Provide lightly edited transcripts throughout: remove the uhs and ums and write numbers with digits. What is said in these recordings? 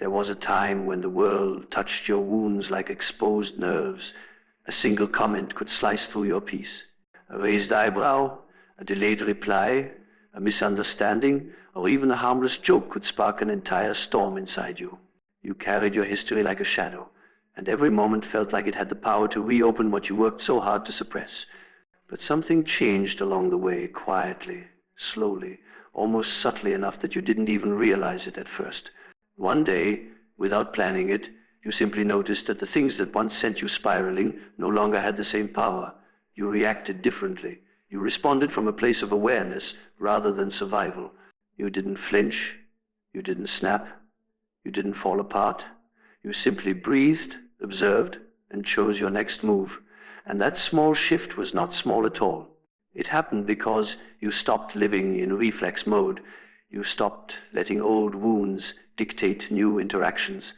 There was a time when the world touched your wounds like exposed nerves. A single comment could slice through your peace. A raised eyebrow, a delayed reply, a misunderstanding, or even a harmless joke could spark an entire storm inside you. You carried your history like a shadow, and every moment felt like it had the power to reopen what you worked so hard to suppress. But something changed along the way, quietly, slowly, almost subtly enough that you didn't even realize it at first. One day, without planning it, you simply noticed that the things that once sent you spiraling no longer had the same power. You reacted differently. You responded from a place of awareness rather than survival. You didn't flinch. You didn't snap. You didn't fall apart. You simply breathed, observed, and chose your next move. And that small shift was not small at all. It happened because you stopped living in reflex mode. You stopped letting old wounds dictate new interactions.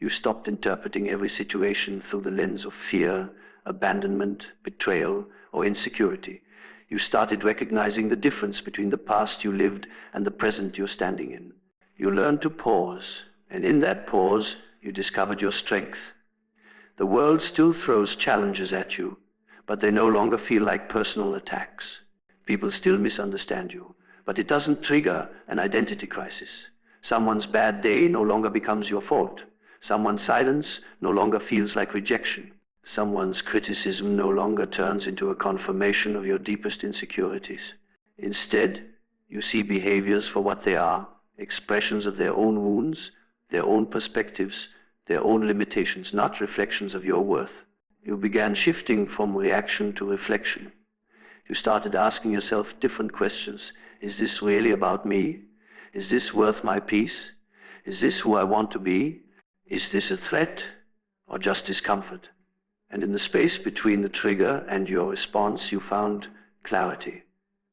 You stopped interpreting every situation through the lens of fear, abandonment, betrayal, or insecurity. You started recognizing the difference between the past you lived and the present you're standing in. You learned to pause, and in that pause, you discovered your strength. The world still throws challenges at you, but they no longer feel like personal attacks. People still misunderstand you, but it doesn't trigger an identity crisis. Someone's bad day no longer becomes your fault. Someone's silence no longer feels like rejection. Someone's criticism no longer turns into a confirmation of your deepest insecurities. Instead, you see behaviors for what they are, expressions of their own wounds, their own perspectives, their own limitations, not reflections of your worth. You began shifting from reaction to reflection. You started asking yourself different questions. Is this really about me? Is this worth my peace? Is this who I want to be? Is this a threat or just discomfort? And in the space between the trigger and your response, you found clarity.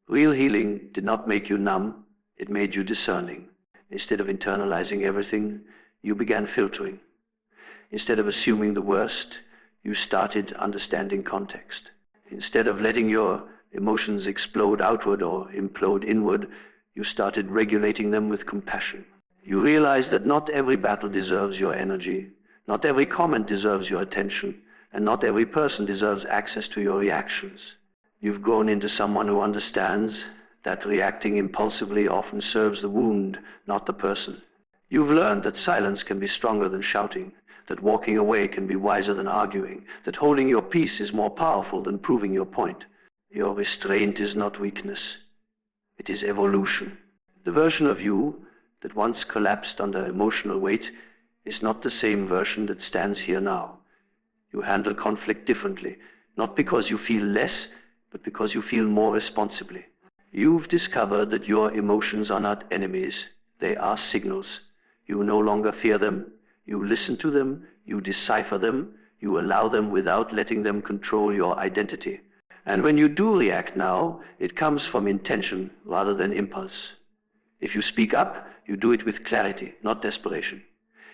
Real healing did not make you numb, it made you discerning. Instead of internalizing everything, you began filtering. Instead of assuming the worst, you started understanding context. Instead of letting your emotions explode outward or implode inward, you started regulating them with compassion. You realized that not every battle deserves your energy, not every comment deserves your attention, and not every person deserves access to your reactions. You've grown into someone who understands that reacting impulsively often serves the wound, not the person. You've learned that silence can be stronger than shouting, that walking away can be wiser than arguing, that holding your peace is more powerful than proving your point. Your restraint is not weakness, it is evolution. The version of you that once collapsed under emotional weight is not the same version that stands here now. You handle conflict differently, not because you feel less, but because you feel more responsibly. You've discovered that your emotions are not enemies, they are signals. You no longer fear them, you listen to them, you decipher them, you allow them without letting them control your identity. And when you do react now, it comes from intention rather than impulse. If you speak up, you do it with clarity, not desperation.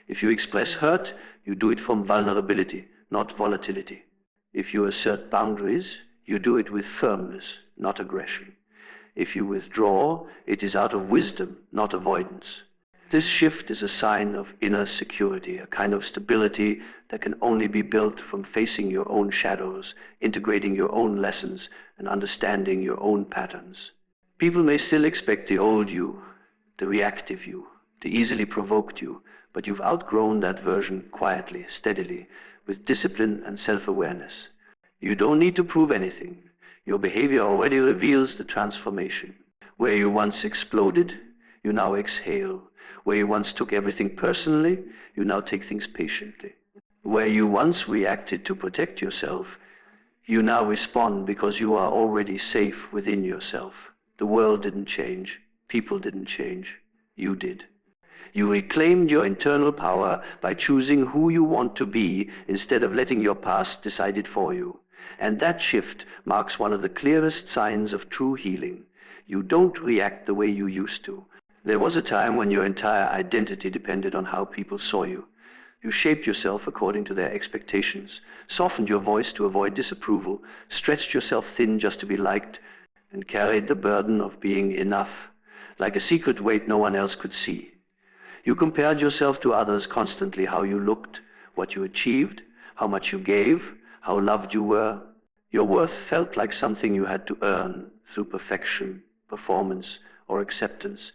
If you express hurt, you do it from vulnerability, not volatility. If you assert boundaries, you do it with firmness, not aggression. If you withdraw, it is out of wisdom, not avoidance. This shift is a sign of inner security, a kind of stability that can only be built from facing your own shadows, integrating your own lessons, and understanding your own patterns. People may still expect the old you, the reactive you, the easily provoked you, but you've outgrown that version quietly, steadily, with discipline and self-awareness. You don't need to prove anything. Your behavior already reveals the transformation. Where you once exploded, you now exhale. Where you once took everything personally, you now take things patiently. Where you once reacted to protect yourself, you now respond because you are already safe within yourself. The world didn't change. People didn't change. You did. You reclaimed your internal power by choosing who you want to be instead of letting your past decide it for you. And that shift marks one of the clearest signs of true healing. You don't react the way you used to. There was a time when your entire identity depended on how people saw you. You shaped yourself according to their expectations, softened your voice to avoid disapproval, stretched yourself thin just to be liked, and carried the burden of being enough, like a secret weight no one else could see. You compared yourself to others constantly, how you looked, what you achieved, how much you gave, how loved you were. Your worth felt like something you had to earn through perfection, performance, or acceptance.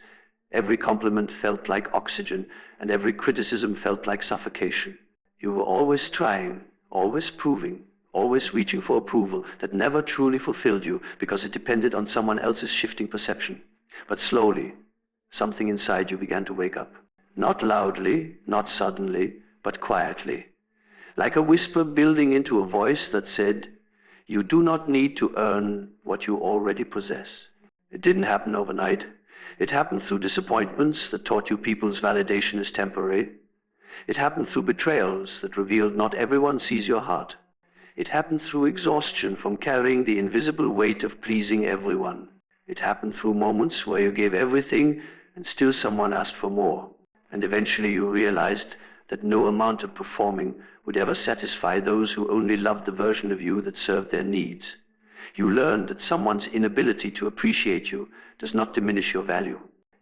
Every compliment felt like oxygen, and every criticism felt like suffocation. You were always trying, always proving, always reaching for approval that never truly fulfilled you because it depended on someone else's shifting perception. But slowly, something inside you began to wake up. Not loudly, not suddenly, but quietly. Like a whisper building into a voice that said, "You do not need to earn what you already possess." It didn't happen overnight. It happened through disappointments that taught you people's validation is temporary. It happened through betrayals that revealed not everyone sees your heart. It happened through exhaustion from carrying the invisible weight of pleasing everyone. It happened through moments where you gave everything and still someone asked for more. And eventually you realized that no amount of performing would ever satisfy those who only loved the version of you that served their needs. You learned that someone's inability to appreciate you does not diminish your value.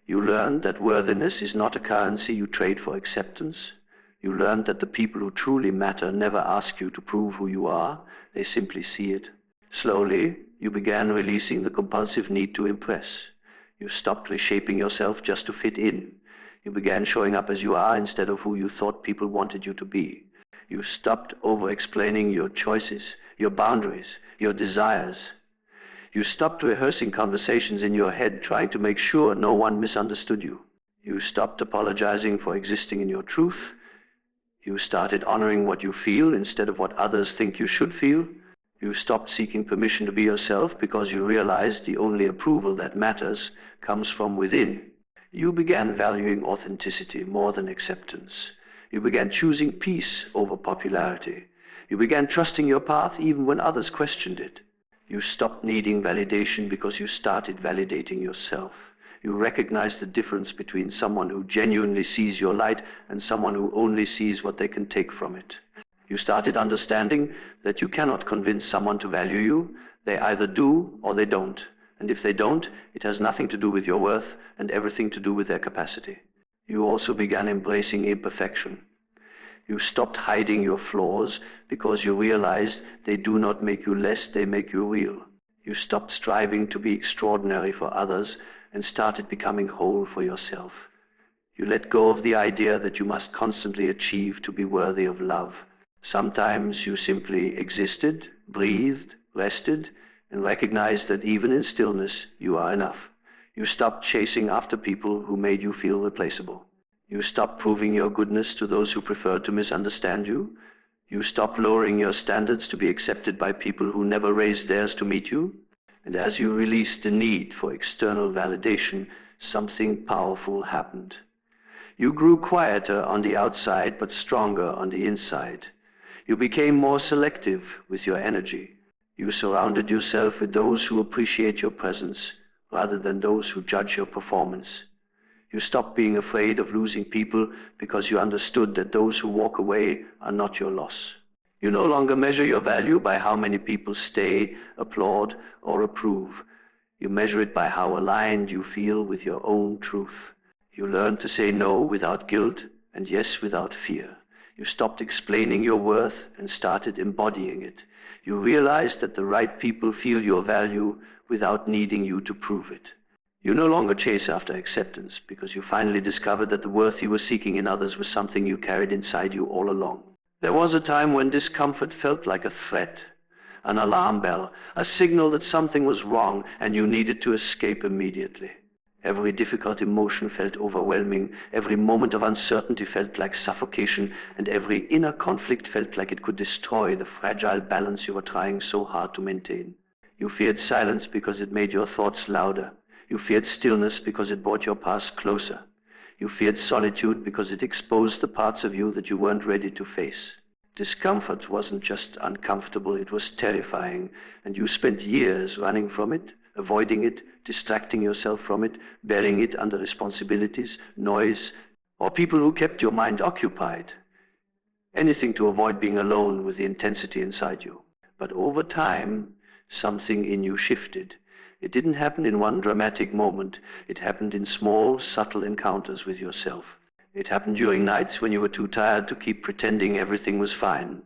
You learned that worthiness is not a currency you trade for acceptance. You learned that the people who truly matter never ask you to prove who you are, they simply see it. Slowly, you began releasing the compulsive need to impress. You stopped reshaping yourself just to fit in. You began showing up as you are instead of who you thought people wanted you to be. You stopped over-explaining your choices, your boundaries, your desires. You stopped rehearsing conversations in your head trying to make sure no one misunderstood you. You stopped apologizing for existing in your truth. You started honoring what you feel instead of what others think you should feel. You stopped seeking permission to be yourself because you realized the only approval that matters comes from within. You began valuing authenticity more than acceptance. You began choosing peace over popularity. You began trusting your path even when others questioned it. You stopped needing validation because you started validating yourself. You recognized the difference between someone who genuinely sees your light and someone who only sees what they can take from it. You started understanding that you cannot convince someone to value you. They either do or they don't. And if they don't, it has nothing to do with your worth and everything to do with their capacity. You also began embracing imperfection. You stopped hiding your flaws because you realized they do not make you less, they make you real. You stopped striving to be extraordinary for others and started becoming whole for yourself. You let go of the idea that you must constantly achieve to be worthy of love. Sometimes you simply existed, breathed, rested, and recognized that even in stillness, you are enough. You stopped chasing after people who made you feel replaceable. You stopped proving your goodness to those who preferred to misunderstand you. You stopped lowering your standards to be accepted by people who never raised theirs to meet you. And as you released the need for external validation, something powerful happened. You grew quieter on the outside, but stronger on the inside. You became more selective with your energy. You surrounded yourself with those who appreciate your presence, rather than those who judge your performance. You stopped being afraid of losing people because you understood that those who walk away are not your loss. You no longer measure your value by how many people stay, applaud, or approve. You measure it by how aligned you feel with your own truth. You learned to say no without guilt and yes without fear. You stopped explaining your worth and started embodying it. You realized that the right people feel your value without needing you to prove it. You no longer chase after acceptance because you finally discovered that the worth you were seeking in others was something you carried inside you all along. There was a time when discomfort felt like a threat, an alarm bell, a signal that something was wrong and you needed to escape immediately. Every difficult emotion felt overwhelming, every moment of uncertainty felt like suffocation, and every inner conflict felt like it could destroy the fragile balance you were trying so hard to maintain. You feared silence because it made your thoughts louder. You feared stillness because it brought your past closer. You feared solitude because it exposed the parts of you that you weren't ready to face. Discomfort wasn't just uncomfortable, it was terrifying, and you spent years running from it, avoiding it, distracting yourself from it, burying it under responsibilities, noise, or people who kept your mind occupied. Anything to avoid being alone with the intensity inside you. But over time, something in you shifted. It didn't happen in one dramatic moment. It happened in small, subtle encounters with yourself. It happened during nights when you were too tired to keep pretending everything was fine.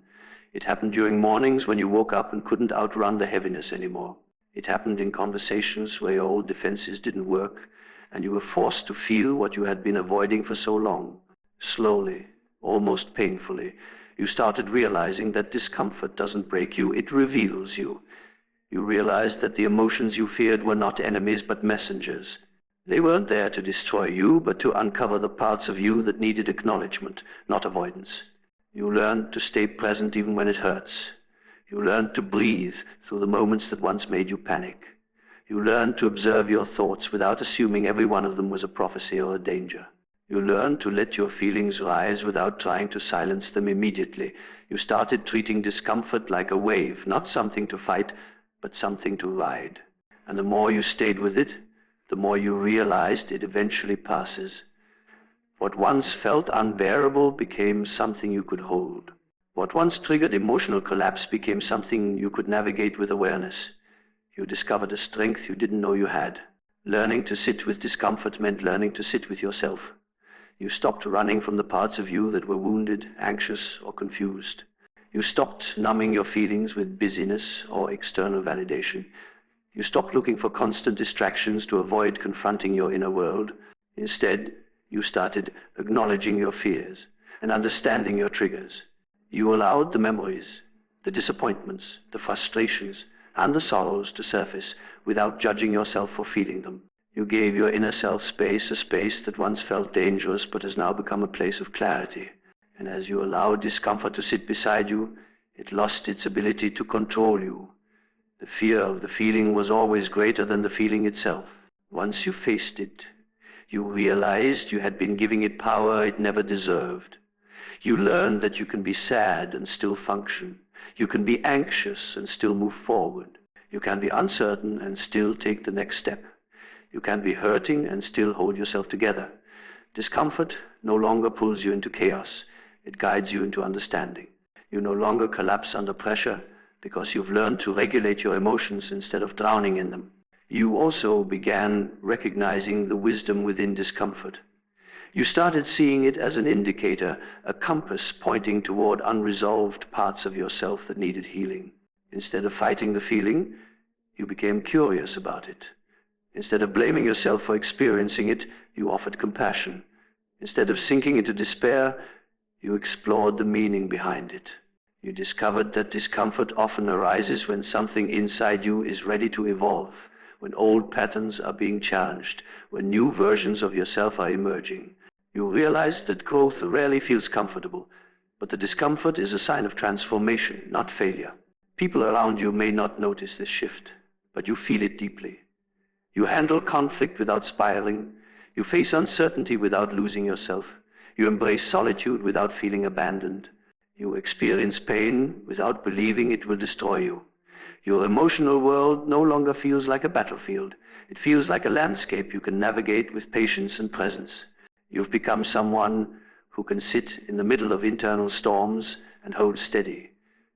It happened during mornings when you woke up and couldn't outrun the heaviness anymore. It happened in conversations where your old defenses didn't work, and you were forced to feel what you had been avoiding for so long. Slowly, almost painfully, you started realizing that discomfort doesn't break you, it reveals you. You realized that the emotions you feared were not enemies but messengers. They weren't there to destroy you, but to uncover the parts of you that needed acknowledgement, not avoidance. You learned to stay present even when it hurts. You learned to breathe through the moments that once made you panic. You learned to observe your thoughts without assuming every one of them was a prophecy or a danger. You learned to let your feelings rise without trying to silence them immediately. You started treating discomfort like a wave, not something to fight, but something to ride. And the more you stayed with it, the more you realized it eventually passes. What once felt unbearable became something you could hold. What once triggered emotional collapse became something you could navigate with awareness. You discovered a strength you didn't know you had. Learning to sit with discomfort meant learning to sit with yourself. You stopped running from the parts of you that were wounded, anxious, or confused. You stopped numbing your feelings with busyness or external validation. You stopped looking for constant distractions to avoid confronting your inner world. Instead, you started acknowledging your fears and understanding your triggers. You allowed the memories, the disappointments, the frustrations, and the sorrows to surface without judging yourself for feeling them. You gave your inner self space, a space that once felt dangerous but has now become a place of clarity. And as you allowed discomfort to sit beside you, it lost its ability to control you. The fear of the feeling was always greater than the feeling itself. Once you faced it, you realized you had been giving it power it never deserved. You learned that you can be sad and still function. You can be anxious and still move forward. You can be uncertain and still take the next step. You can be hurting and still hold yourself together. Discomfort no longer pulls you into chaos. It guides you into understanding. You no longer collapse under pressure because you've learned to regulate your emotions instead of drowning in them. You also began recognizing the wisdom within discomfort. You started seeing it as an indicator, a compass pointing toward unresolved parts of yourself that needed healing. Instead of fighting the feeling, you became curious about it. Instead of blaming yourself for experiencing it, you offered compassion. Instead of sinking into despair, you explored the meaning behind it. You discovered that discomfort often arises when something inside you is ready to evolve, when old patterns are being challenged, when new versions of yourself are emerging. You realize that growth rarely feels comfortable, but the discomfort is a sign of transformation, not failure. People around you may not notice this shift, but you feel it deeply. You handle conflict without spiraling. You face uncertainty without losing yourself. You embrace solitude without feeling abandoned. You experience pain without believing it will destroy you. Your emotional world no longer feels like a battlefield. It feels like a landscape you can navigate with patience and presence. You've become someone who can sit in the middle of internal storms and hold steady.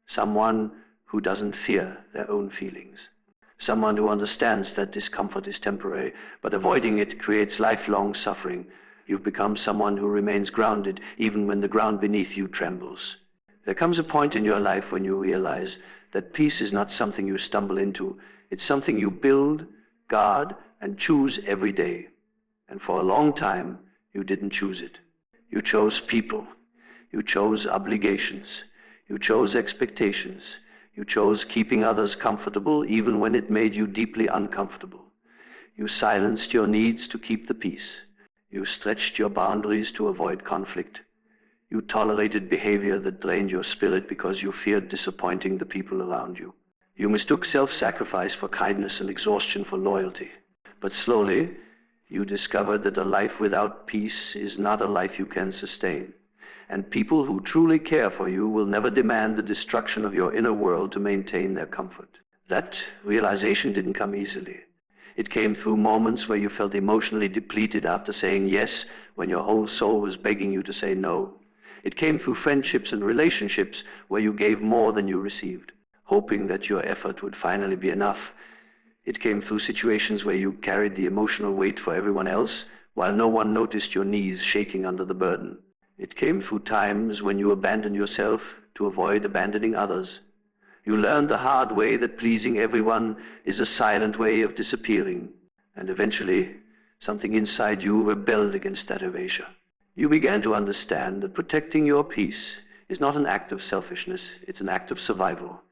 Someone who doesn't fear their own feelings. Someone who understands that discomfort is temporary, but avoiding it creates lifelong suffering. You've become someone who remains grounded even when the ground beneath you trembles. There comes a point in your life when you realize that peace is not something you stumble into. It's something you build, guard, and choose every day. And for a long time, you didn't choose it. You chose people. You chose obligations. You chose expectations. You chose keeping others comfortable even when it made you deeply uncomfortable. You silenced your needs to keep the peace. You stretched your boundaries to avoid conflict. You tolerated behavior that drained your spirit because you feared disappointing the people around you. You mistook self-sacrifice for kindness and exhaustion for loyalty. But slowly, you discovered that a life without peace is not a life you can sustain. And people who truly care for you will never demand the destruction of your inner world to maintain their comfort. That realization didn't come easily. It came through moments where you felt emotionally depleted after saying yes when your whole soul was begging you to say no. It came through friendships and relationships where you gave more than you received, hoping that your effort would finally be enough. It came through situations where you carried the emotional weight for everyone else while no one noticed your knees shaking under the burden. It came through times when you abandoned yourself to avoid abandoning others. You learned the hard way that pleasing everyone is a silent way of disappearing, and eventually something inside you rebelled against that erasure. You began to understand that protecting your peace is not an act of selfishness, it's an act of survival.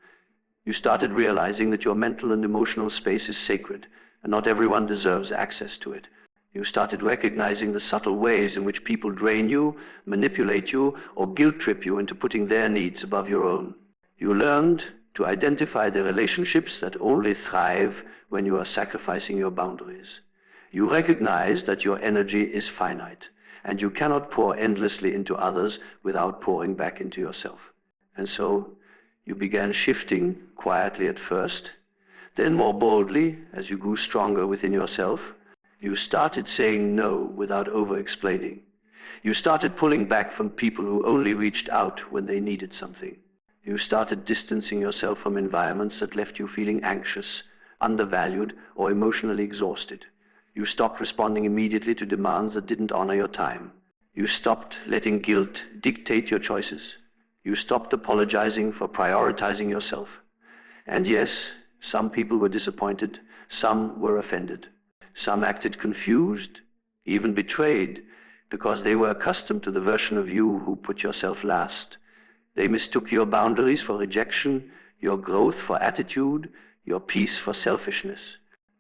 You started realizing that your mental and emotional space is sacred, and not everyone deserves access to it. You started recognizing the subtle ways in which people drain you, manipulate you, or guilt-trip you into putting their needs above your own. You learned to identify the relationships that only thrive when you are sacrificing your boundaries. You recognize that your energy is finite, and you cannot pour endlessly into others without pouring back into yourself. And so, you began shifting, quietly at first, then more boldly as you grew stronger within yourself. You started saying no without over-explaining. You started pulling back from people who only reached out when they needed something. You started distancing yourself from environments that left you feeling anxious, undervalued, or emotionally exhausted. You stopped responding immediately to demands that didn't honor your time. You stopped letting guilt dictate your choices. You stopped apologizing for prioritizing yourself. And yes, some people were disappointed, some were offended. Some acted confused, even betrayed, because they were accustomed to the version of you who put yourself last. They mistook your boundaries for rejection, your growth for attitude, your peace for selfishness.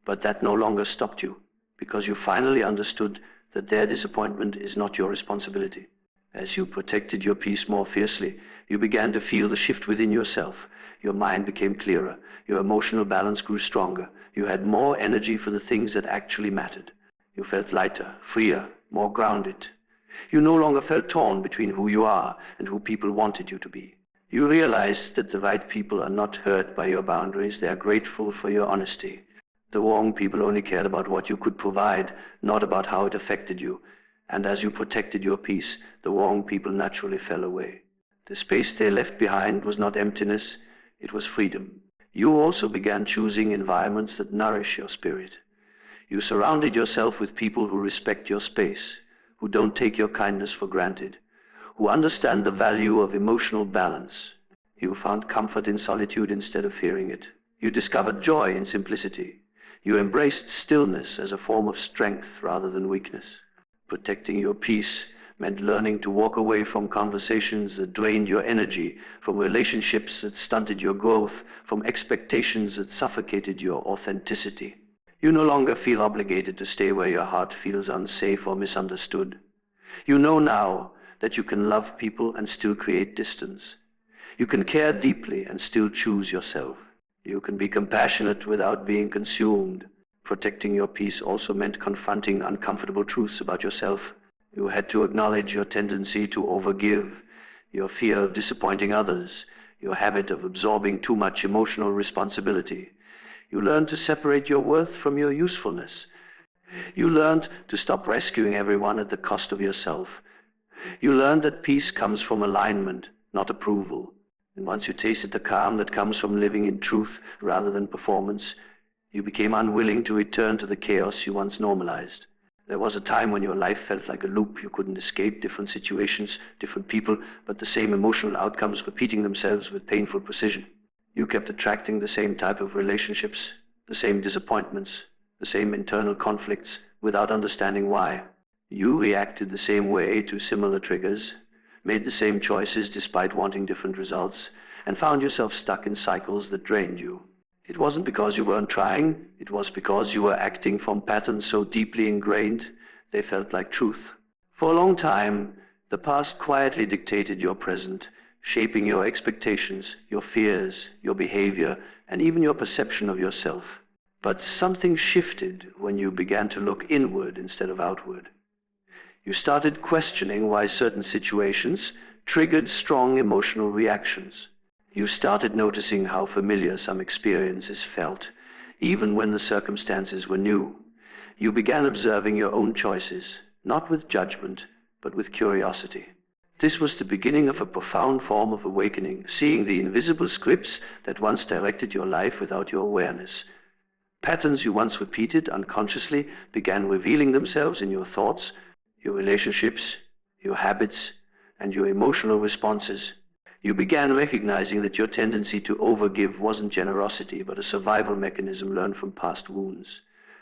But that no longer stopped you, because you finally understood that their disappointment is not your responsibility. As you protected your peace more fiercely, you began to feel the shift within yourself. Your mind became clearer. Your emotional balance grew stronger. You had more energy for the things that actually mattered. You felt lighter, freer, more grounded. You no longer felt torn between who you are and who people wanted you to be. You realized that the right people are not hurt by your boundaries. They are grateful for your honesty. The wrong people only cared about what you could provide, not about how it affected you. And as you protected your peace, the wrong people naturally fell away. The space they left behind was not emptiness, it was freedom. You also began choosing environments that nourish your spirit. You surrounded yourself with people who respect your space, who don't take your kindness for granted, who understand the value of emotional balance. You found comfort in solitude instead of fearing it. You discovered joy in simplicity. You embraced stillness as a form of strength rather than weakness. Protecting your peace meant learning to walk away from conversations that drained your energy, from relationships that stunted your growth, from expectations that suffocated your authenticity. You no longer feel obligated to stay where your heart feels unsafe or misunderstood. You know now that you can love people and still create distance. You can care deeply and still choose yourself. You can be compassionate without being consumed. Protecting your peace also meant confronting uncomfortable truths about yourself. You had to acknowledge your tendency to overgive, your fear of disappointing others, your habit of absorbing too much emotional responsibility. You learned to separate your worth from your usefulness. You learned to stop rescuing everyone at the cost of yourself. You learned that peace comes from alignment, not approval. And once you tasted the calm that comes from living in truth rather than performance, you became unwilling to return to the chaos you once normalized. There was a time when your life felt like a loop. You couldn't escape different situations, different people, but the same emotional outcomes repeating themselves with painful precision. You kept attracting the same type of relationships, the same disappointments, the same internal conflicts, without understanding why. You reacted the same way to similar triggers, made the same choices despite wanting different results, and found yourself stuck in cycles that drained you. It wasn't because you weren't trying, it was because you were acting from patterns so deeply ingrained, they felt like truth. For a long time, the past quietly dictated your present, shaping your expectations, your fears, your behavior, and even your perception of yourself. But something shifted when you began to look inward instead of outward. You started questioning why certain situations triggered strong emotional reactions. You started noticing how familiar some experiences felt, even when the circumstances were new. You began observing your own choices, not with judgment, but with curiosity. This was the beginning of a profound form of awakening, seeing the invisible scripts that once directed your life without your awareness. Patterns you once repeated unconsciously began revealing themselves in your thoughts, your relationships, your habits, and your emotional responses. You began recognizing that your tendency to overgive wasn't generosity, but a survival mechanism learned from past wounds.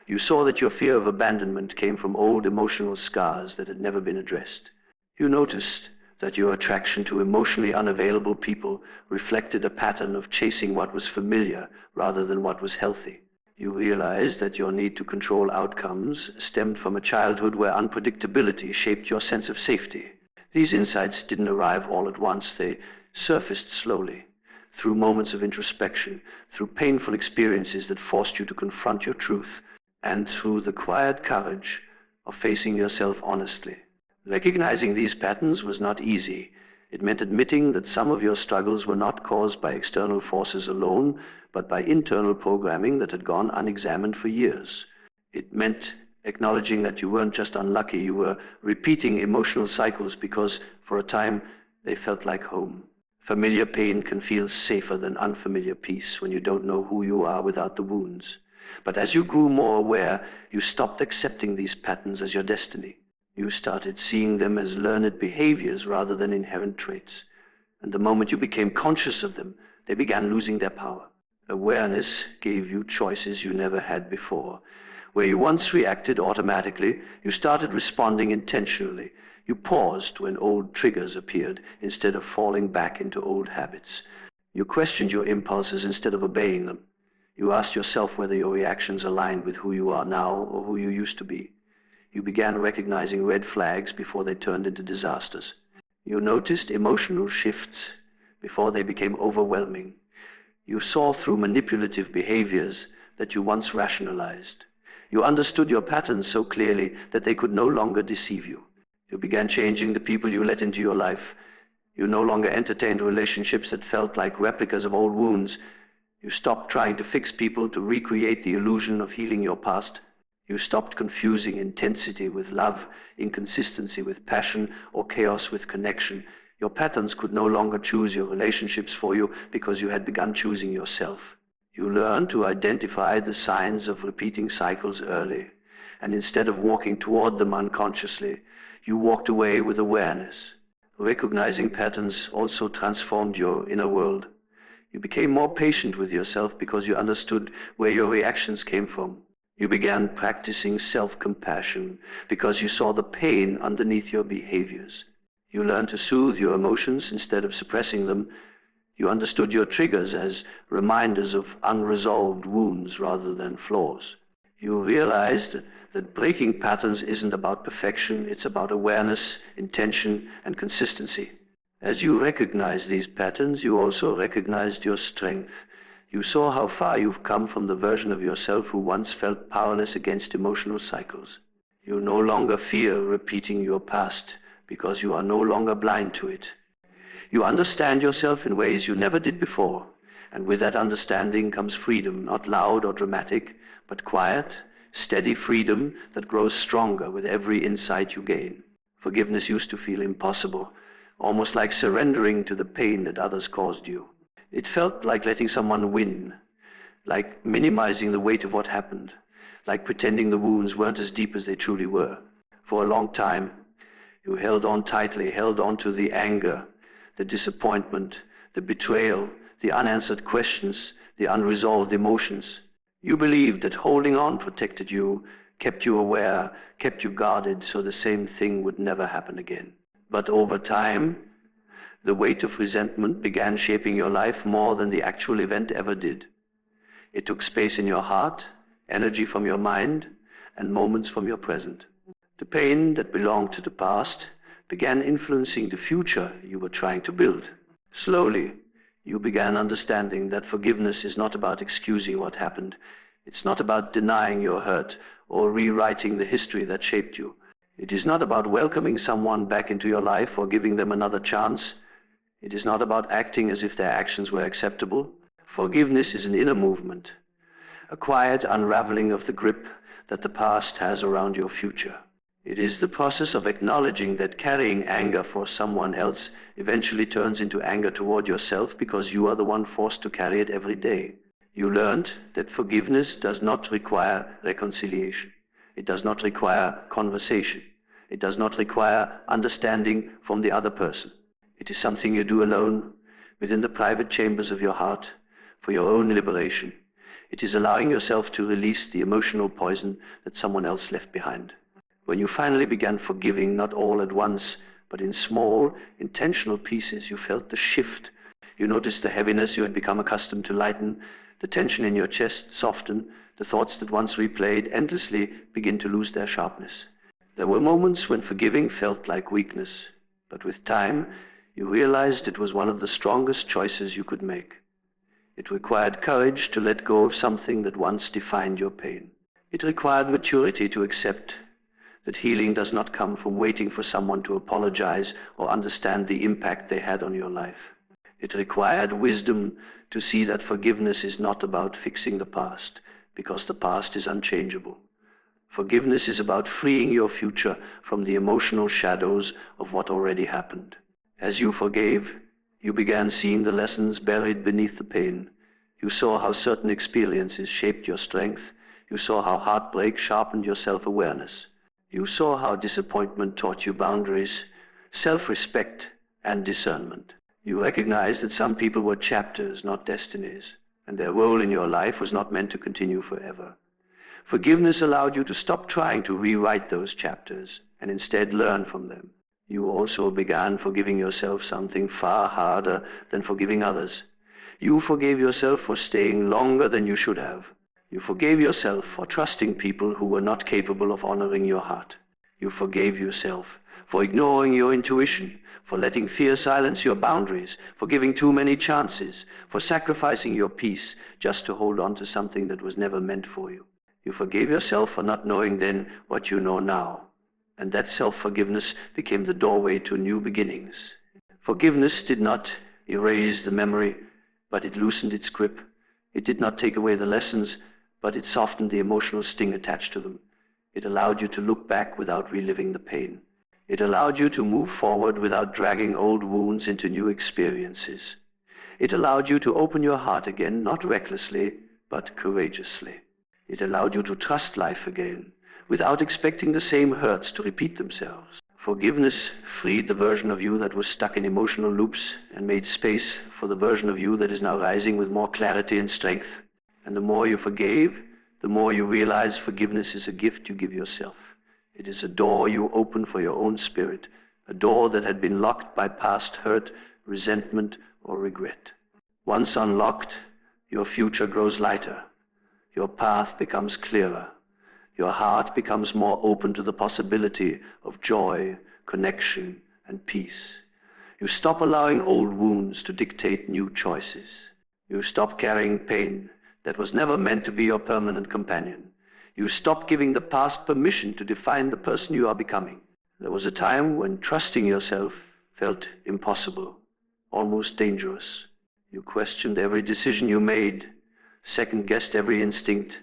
You saw that your fear of abandonment came from old emotional scars that had never been addressed. You noticed that your attraction to emotionally unavailable people reflected a pattern of chasing what was familiar rather than what was healthy. You realized that your need to control outcomes stemmed from a childhood where unpredictability shaped your sense of safety. These insights didn't arrive all at once. They surfaced slowly, through moments of introspection, through painful experiences that forced you to confront your truth, and through the quiet courage of facing yourself honestly. Recognizing these patterns was not easy. It meant admitting that some of your struggles were not caused by external forces alone, but by internal programming that had gone unexamined for years. It meant acknowledging that you weren't just unlucky, you were repeating emotional cycles because, for a time, they felt like home. Familiar pain can feel safer than unfamiliar peace when you don't know who you are without the wounds. But as you grew more aware, you stopped accepting these patterns as your destiny. You started seeing them as learned behaviors rather than inherent traits. And the moment you became conscious of them, they began losing their power. Awareness gave you choices you never had before. Where you once reacted automatically, you started responding intentionally. You paused when old triggers appeared instead of falling back into old habits. You questioned your impulses instead of obeying them. You asked yourself whether your reactions aligned with who you are now or who you used to be. You began recognizing red flags before they turned into disasters. You noticed emotional shifts before they became overwhelming. You saw through manipulative behaviors that you once rationalized. You understood your patterns so clearly that they could no longer deceive you. You began changing the people you let into your life. You no longer entertained relationships that felt like replicas of old wounds. You stopped trying to fix people to recreate the illusion of healing your past. You stopped confusing intensity with love, inconsistency with passion, or chaos with connection. Your patterns could no longer choose your relationships for you because you had begun choosing yourself. You learned to identify the signs of repeating cycles early, and instead of walking toward them unconsciously, you walked away with awareness. Recognizing patterns also transformed your inner world. You became more patient with yourself because you understood where your reactions came from. You began practicing self-compassion because you saw the pain underneath your behaviors. You learned to soothe your emotions instead of suppressing them. You understood your triggers as reminders of unresolved wounds rather than flaws. You realized that breaking patterns isn't about perfection, it's about awareness, intention, and consistency. As you recognized these patterns, you also recognized your strength. You saw how far you've come from the version of yourself who once felt powerless against emotional cycles. You no longer fear repeating your past because you are no longer blind to it. You understand yourself in ways you never did before, and with that understanding comes freedom, not loud or dramatic, but quiet, steady freedom that grows stronger with every insight you gain. Forgiveness used to feel impossible, almost like surrendering to the pain that others caused you. It felt like letting someone win, like minimizing the weight of what happened, like pretending the wounds weren't as deep as they truly were. For a long time, you held on tightly, held on to the anger, the disappointment, the betrayal, the unanswered questions, the unresolved emotions. You believed that holding on protected you, kept you aware, kept you guarded so the same thing would never happen again. But over time, the weight of resentment began shaping your life more than the actual event ever did. It took space in your heart, energy from your mind, and moments from your present. The pain that belonged to the past began influencing the future you were trying to build. Slowly, you began understanding that forgiveness is not about excusing what happened. It's not about denying your hurt or rewriting the history that shaped you. It is not about welcoming someone back into your life or giving them another chance. It is not about acting as if their actions were acceptable. Forgiveness is an inner movement, a quiet unraveling of the grip that the past has around your future. It is the process of acknowledging that carrying anger for someone else eventually turns into anger toward yourself because you are the one forced to carry it every day. You learned that forgiveness does not require reconciliation. It does not require conversation. It does not require understanding from the other person. It is something you do alone, within the private chambers of your heart, for your own liberation. It is allowing yourself to release the emotional poison that someone else left behind. When you finally began forgiving, not all at once, but in small, intentional pieces, you felt the shift. You noticed the heaviness you had become accustomed to lighten, the tension in your chest soften, the thoughts that once replayed endlessly begin to lose their sharpness. There were moments when forgiving felt like weakness, but with time, you realized it was one of the strongest choices you could make. It required courage to let go of something that once defined your pain. It required maturity to accept that healing does not come from waiting for someone to apologize or understand the impact they had on your life. It required wisdom to see that forgiveness is not about fixing the past, because the past is unchangeable. Forgiveness is about freeing your future from the emotional shadows of what already happened. As you forgave, you began seeing the lessons buried beneath the pain. You saw how certain experiences shaped your strength. You saw how heartbreak sharpened your self-awareness. You saw how disappointment taught you boundaries, self-respect, and discernment. You recognized that some people were chapters, not destinies, and their role in your life was not meant to continue forever. Forgiveness allowed you to stop trying to rewrite those chapters and instead learn from them. You also began forgiving yourself, something far harder than forgiving others. You forgave yourself for staying longer than you should have. You forgave yourself for trusting people who were not capable of honoring your heart. You forgave yourself for ignoring your intuition, for letting fear silence your boundaries, for giving too many chances, for sacrificing your peace just to hold on to something that was never meant for you. You forgave yourself for not knowing then what you know now. And that self-forgiveness became the doorway to new beginnings. Forgiveness did not erase the memory, but it loosened its grip. It did not take away the lessons, but it softened the emotional sting attached to them. It allowed you to look back without reliving the pain. It allowed you to move forward without dragging old wounds into new experiences. It allowed you to open your heart again, not recklessly, but courageously. It allowed you to trust life again, without expecting the same hurts to repeat themselves. Forgiveness freed the version of you that was stuck in emotional loops and made space for the version of you that is now rising with more clarity and strength. And the more you forgave, the more you realize forgiveness is a gift you give yourself. It is a door you open for your own spirit, a door that had been locked by past hurt, resentment, or regret. Once unlocked, your future grows lighter. Your path becomes clearer. Your heart becomes more open to the possibility of joy, connection, and peace. You stop allowing old wounds to dictate new choices. You stop carrying pain that was never meant to be your permanent companion. You stop giving the past permission to define the person you are becoming. There was a time when trusting yourself felt impossible, almost dangerous. You questioned every decision you made, second-guessed every instinct,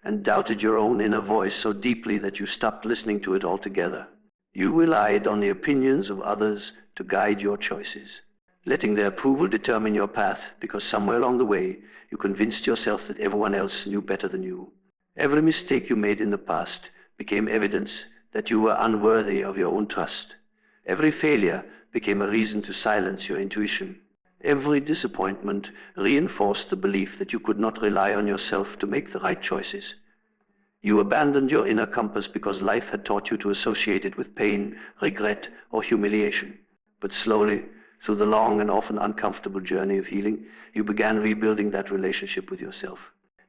and doubted your own inner voice so deeply that you stopped listening to it altogether. You relied on the opinions of others to guide your choices, letting their approval determine your path because somewhere along the way you convinced yourself that everyone else knew better than you. Every mistake you made in the past became evidence that you were unworthy of your own trust. Every failure became a reason to silence your intuition. Every disappointment reinforced the belief that you could not rely on yourself to make the right choices. You abandoned your inner compass because life had taught you to associate it with pain, regret, or humiliation. But slowly, through the long and often uncomfortable journey of healing, you began rebuilding that relationship with yourself.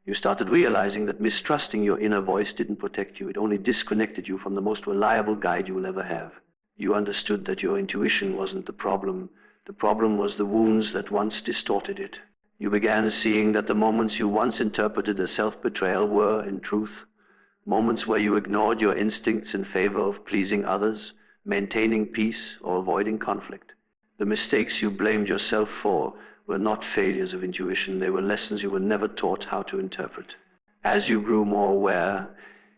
You started realizing that mistrusting your inner voice didn't protect you. It only disconnected you from the most reliable guide you will ever have. You understood that your intuition wasn't the problem. The problem was the wounds that once distorted it. You began seeing that the moments you once interpreted as self-betrayal were, in truth, moments where you ignored your instincts in favor of pleasing others, maintaining peace, or avoiding conflict. The mistakes you blamed yourself for were not failures of intuition. They were lessons you were never taught how to interpret. As you grew more aware,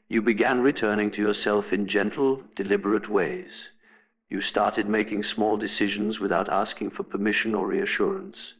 you began returning to yourself in gentle, deliberate ways. You started making small decisions without asking for permission or reassurance.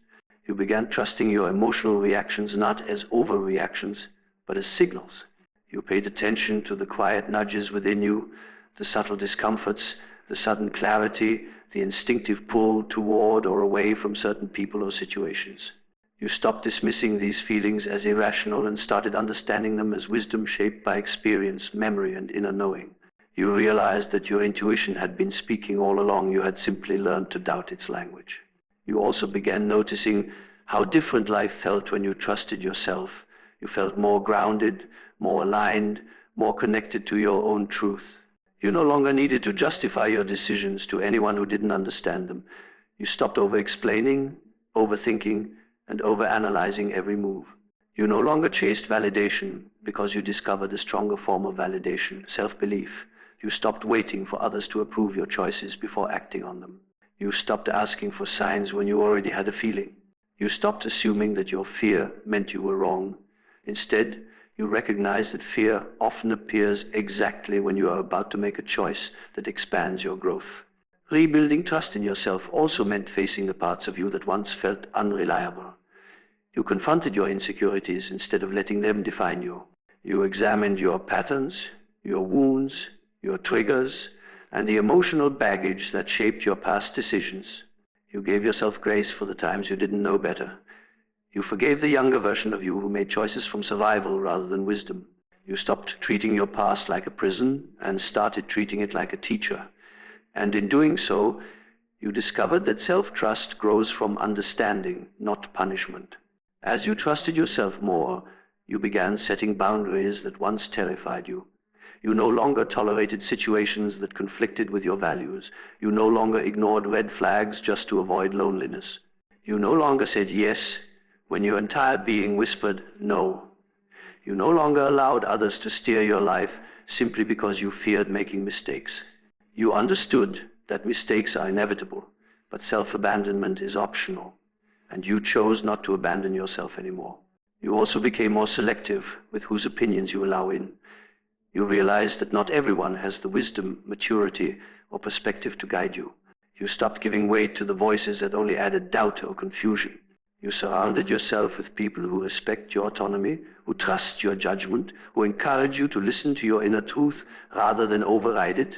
You began trusting your emotional reactions not as overreactions, but as signals. You paid attention to the quiet nudges within you, the subtle discomforts, the sudden clarity, the instinctive pull toward or away from certain people or situations. You stopped dismissing these feelings as irrational and started understanding them as wisdom shaped by experience, memory, and inner knowing. You realized that your intuition had been speaking all along. You had simply learned to doubt its language. You also began noticing how different life felt when you trusted yourself. You felt more grounded, more aligned, more connected to your own truth. You no longer needed to justify your decisions to anyone who didn't understand them. You stopped over-explaining, overthinking, and over-analyzing every move. You no longer chased validation because you discovered a stronger form of validation, self-belief. You stopped waiting for others to approve your choices before acting on them. You stopped asking for signs when you already had a feeling. You stopped assuming that your fear meant you were wrong. Instead, you recognized that fear often appears exactly when you are about to make a choice that expands your growth. Rebuilding trust in yourself also meant facing the parts of you that once felt unreliable. You confronted your insecurities instead of letting them define you. You examined your patterns, your wounds, your triggers, and the emotional baggage that shaped your past decisions. You gave yourself grace for the times you didn't know better. You forgave the younger version of you who made choices from survival rather than wisdom. You stopped treating your past like a prison and started treating it like a teacher. And in doing so, you discovered that self-trust grows from understanding, not punishment. As you trusted yourself more, you began setting boundaries that once terrified you. You no longer tolerated situations that conflicted with your values. You no longer ignored red flags just to avoid loneliness. You no longer said yes when your entire being whispered no. You no longer allowed others to steer your life simply because you feared making mistakes. You understood that mistakes are inevitable, but self-abandonment is optional, and you chose not to abandon yourself anymore. You also became more selective with whose opinions you allow in. You realized that not everyone has the wisdom, maturity, or perspective to guide you. You stopped giving weight to the voices that only added doubt or confusion. You surrounded yourself with people who respect your autonomy, who trust your judgment, who encourage you to listen to your inner truth rather than override it.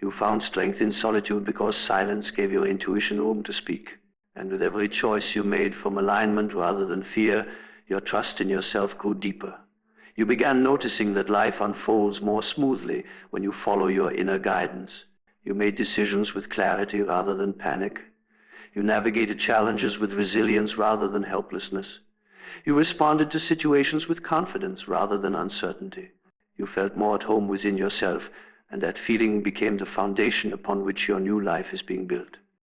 You found strength in solitude because silence gave your intuition room to speak. And with every choice you made from alignment rather than fear, your trust in yourself grew deeper. You began noticing that life unfolds more smoothly when you follow your inner guidance. You made decisions with clarity rather than panic. You navigated challenges with resilience rather than helplessness. You responded to situations with confidence rather than uncertainty. You felt more at home within yourself, and that feeling became the foundation upon which your new life is being built.